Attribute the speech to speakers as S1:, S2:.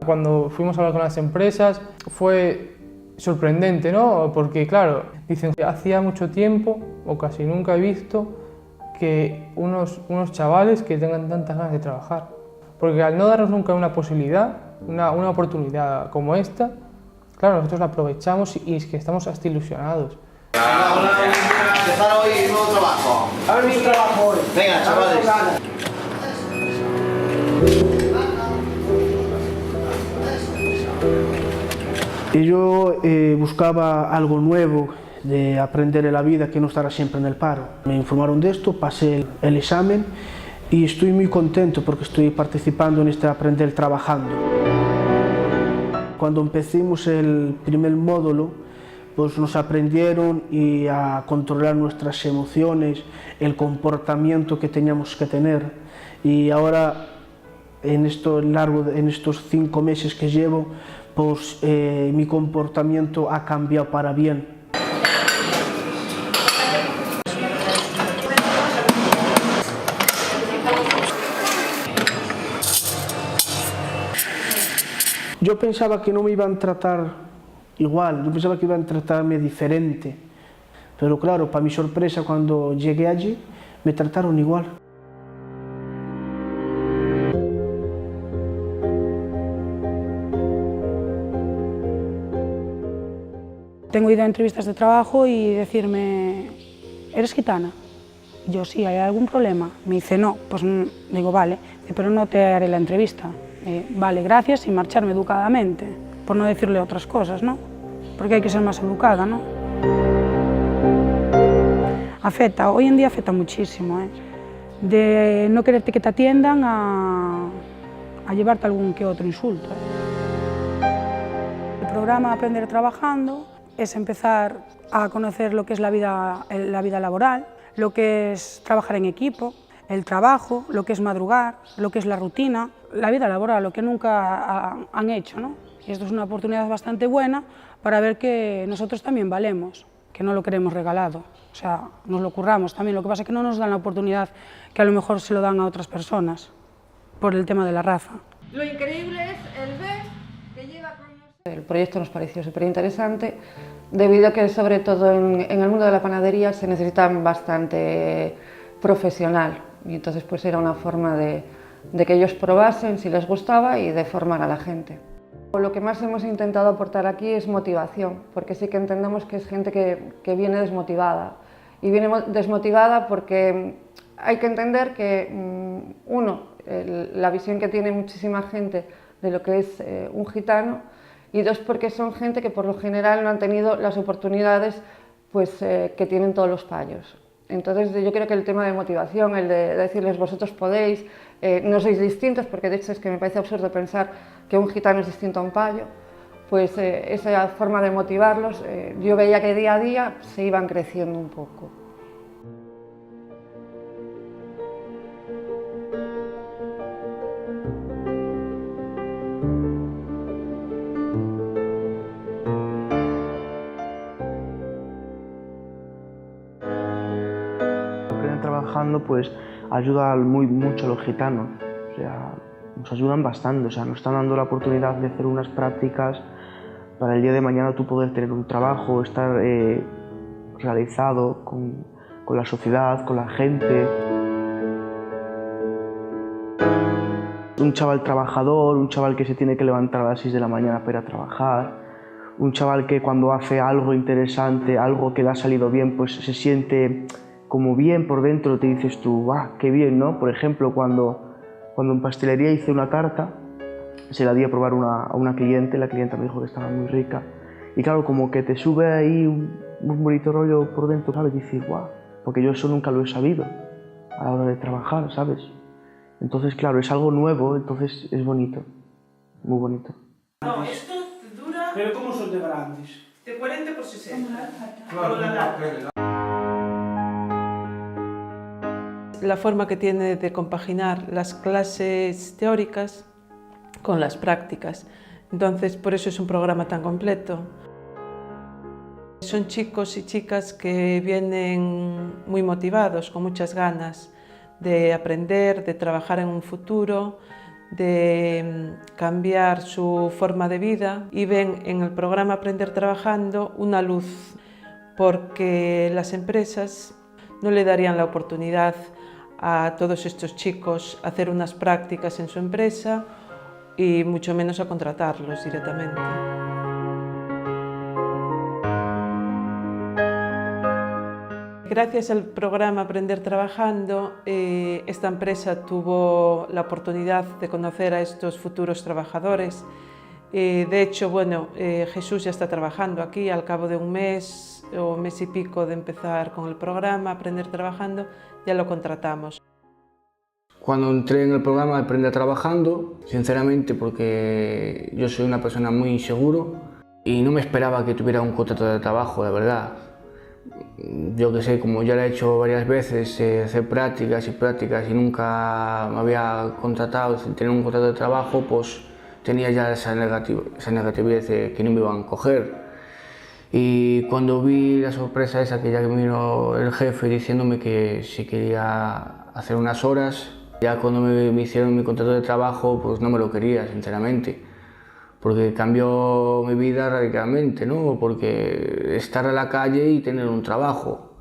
S1: Cuando fuimos a hablar con las empresas fue sorprendente, ¿no? Porque claro, dicen que hacía mucho tiempo o casi nunca he visto que unos chavales que tengan tantas ganas de trabajar. Porque al no darnos nunca una posibilidad, una oportunidad como esta, claro, nosotros la aprovechamos y es que estamos hasta ilusionados.
S2: Hola, empezar hoy un nuevo trabajo.
S3: A ver mi trabajo hoy.
S2: Venga, chavales.
S3: Y yo buscaba algo nuevo de aprender en la vida, que no estar siempre en el paro. Me informaron de esto, pasé el examen y estoy muy contento porque estoy participando en este aprender trabajando. Cuando empecemos el primer módulo, pues nos aprendieron a controlar nuestras emociones, el comportamiento que teníamos que tener, y ahora en estos 5 meses que llevo, pues mi comportamiento ha cambiado para bien. Yo pensaba que no me iban a tratar igual, yo pensaba que iban a tratarme diferente, pero claro, para mi sorpresa, cuando llegué allí, me trataron igual.
S4: Tengo ido a entrevistas de trabajo y decirme, ¿eres gitana? Y yo, sí, ¿hay algún problema? Me dice, no, pues digo, vale, pero no te haré la entrevista. Vale, gracias, y marcharme educadamente, por no decirle otras cosas, ¿no? Porque hay que ser más educada, ¿no? Afecta, hoy en día afecta muchísimo, ¿eh? De no quererte que te atiendan a llevarte algún que otro insulto, ¿eh? El programa Aprender Trabajando es empezar a conocer lo que es la vida laboral, lo que es trabajar en equipo, el trabajo, lo que es madrugar, lo que es la rutina, la vida laboral, lo que nunca han hecho, ¿no? Y esto es una oportunidad bastante buena para ver que nosotros también valemos, que no lo queremos regalado, o sea, nos lo curramos también, lo que pasa es que no nos dan la oportunidad que a lo mejor se lo dan a otras personas, por el tema de la raza.
S5: Lo increíble es el ver que lleva con nosotros.
S6: El proyecto nos pareció súper interesante, debido a que sobre todo en el mundo de la panadería se necesita bastante profesional, y entonces pues era una forma de que ellos probasen si les gustaba y de formar a la gente. Lo que más hemos intentado aportar aquí es motivación, porque sí que entendemos que es gente que viene desmotivada, y viene desmotivada porque hay que entender que, la visión que tiene muchísima gente de lo que es un gitano, y dos, porque son gente que por lo general no han tenido las oportunidades pues, que tienen todos los payos. Entonces yo creo que el tema de motivación, el de decirles vosotros podéis, no sois distintos, porque de hecho es que me parece absurdo pensar que un gitano es distinto a un payo, pues esa forma de motivarlos, yo veía que día a día se iban creciendo un poco.
S7: Trabajando pues ayuda mucho a los gitanos, o sea, nos ayudan bastante, o sea, nos están dando la oportunidad de hacer unas prácticas para el día de mañana tú poder tener un trabajo, estar realizado con la sociedad, con la gente. Un chaval trabajador, un chaval que se tiene que levantar a las 6 de la mañana para ir a trabajar, un chaval que cuando hace algo interesante, algo que le ha salido bien, pues se siente como bien por dentro, te dices tú, ¡ah, qué bien!, ¿no? Por ejemplo, cuando en pastelería hice una tarta, se la di a probar a una cliente, la clienta me dijo que estaba muy rica, y claro, como que te sube ahí un bonito rollo por dentro, ¿sabes? Y dices, ¡guau!, porque yo eso nunca lo he sabido a la hora de trabajar, ¿sabes? Entonces, claro, es algo nuevo, entonces es bonito, muy bonito.
S5: No, esto te dura...
S3: Pero ¿cómo son de grandes?
S5: De 40 por 60.
S3: Claro,
S5: la lata.
S8: La forma que tiene de compaginar las clases teóricas con las prácticas. Entonces, por eso es un programa tan completo. Son chicos y chicas que vienen muy motivados, con muchas ganas de aprender, de trabajar en un futuro, de cambiar su forma de vida y ven en el programa Aprender Trabajando una luz, porque las empresas no le darían la oportunidad a todos estos chicos a hacer unas prácticas en su empresa y mucho menos a contratarlos directamente. Gracias al programa Aprender Trabajando, esta empresa tuvo la oportunidad de conocer a estos futuros trabajadores. De hecho, bueno, Jesús ya está trabajando aquí. Al cabo de un mes o mes y pico de empezar con el programa Aprender Trabajando, ya lo contratamos.
S9: Cuando entré en el programa Aprender Trabajando, sinceramente, porque yo soy una persona muy inseguro y no me esperaba que tuviera un contrato de trabajo, la verdad. Yo que sé, como ya lo he hecho varias veces, hacer prácticas y nunca me había contratado sin tener un contrato de trabajo, pues tenía ya esa negatividad de que no me iban a coger. Y cuando vi la sorpresa esa, que ya vino el jefe diciéndome que si quería hacer unas horas, ya cuando me hicieron mi contrato de trabajo, pues no me lo quería, sinceramente. Porque cambió mi vida radicalmente, ¿no? Porque estar a la calle y tener un trabajo.